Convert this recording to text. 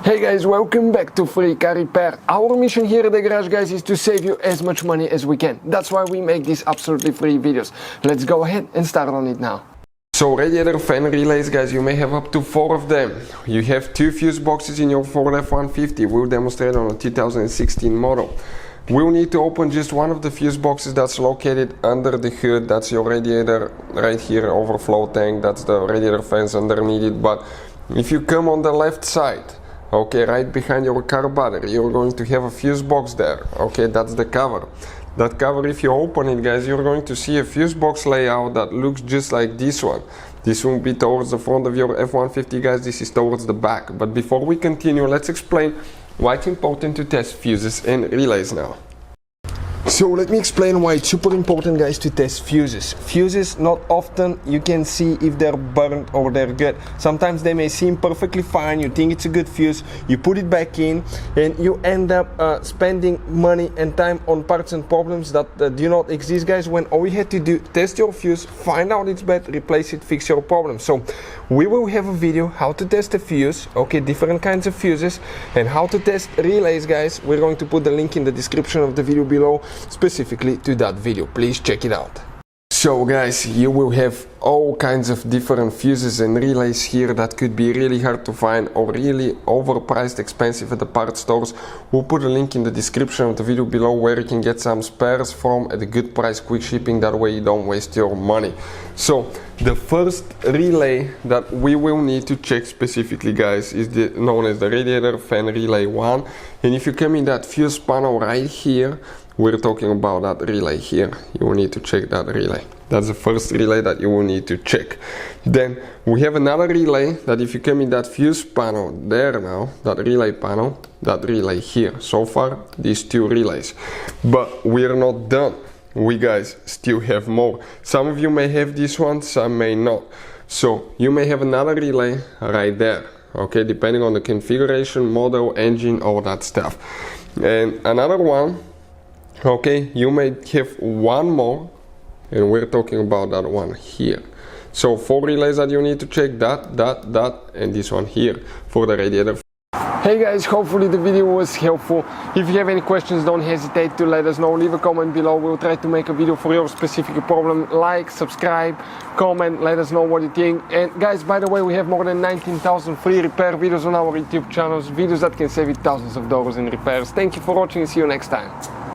Hey guys, welcome back to Free Car Repair. Our mission here at the garage, guys, is to save you as much money as we can. That's why we make these absolutely free videos. Let's go ahead and start on it now. So radiator fan relays, guys, you may have up to 4 of them. You have 2 fuse boxes in your Ford F-150. We'll demonstrate on a 2016 model. We'll need to open just one of the fuse boxes that's located under the hood. That's your radiator right here, overflow tank. That's the radiator fans underneath it. But if you come on the left side, okay, right behind your car battery, you're going to have a fuse box there. Okay, that's the cover. That cover, if you open it, guys, you're going to see a fuse box layout that looks just like this one. This will be towards the front of your F-150, guys. This is towards the back. But before we continue, let's explain why it's important to test fuses and relays now. So let me explain why it's super important, guys, to test fuses. Fuses, not often you can see if they're burnt or they're good. Sometimes they may seem perfectly fine, you think it's a good fuse, you put it back in and you end up spending money and time on parts and problems that do not exist, guys, when all you had to do, test your fuse, find out it's bad, replace it, fix your problem. So we will have a video how to test a fuse, okay, different kinds of fuses, and how to test relays, guys. We're going to put the link in the description of the video below, specifically to that video. Please check it out. So guys, you will have all kinds of different fuses and relays here that could be really hard to find or really overpriced, expensive at the parts stores. We'll put a link in the description of the video below where you can get some spares from at a good price, quick shipping. That way you don't waste your money. So the first relay that we will need to check specifically, guys, is known as the radiator fan relay 1. And if you come in that fuse panel right here, we're talking about that relay here. You will need to check that relay. That's the first relay that you will need to check. Then we have another relay that if you come in that fuse panel there now, that relay panel, that relay here. So far, these 2 relays. But we're not done. We guys still have more. Some of you may have this one, some may not. So you may have another relay right there. Okay, depending on the configuration, model, engine, all that stuff. And another one, okay, you may have one more, and we're talking about that one here. So 4 relays that you need to check, that, and this one here for the radiator. Hey guys, hopefully the video was helpful. If you have any questions, don't hesitate to let us know. Leave a comment below. We'll try to make a video for your specific problem. Like, subscribe, comment, let us know what you think. And guys, by the way, we have more than 19,000 free repair videos on our YouTube channels, videos that can save you thousands of dollars in repairs. Thank you for watching and see you next time.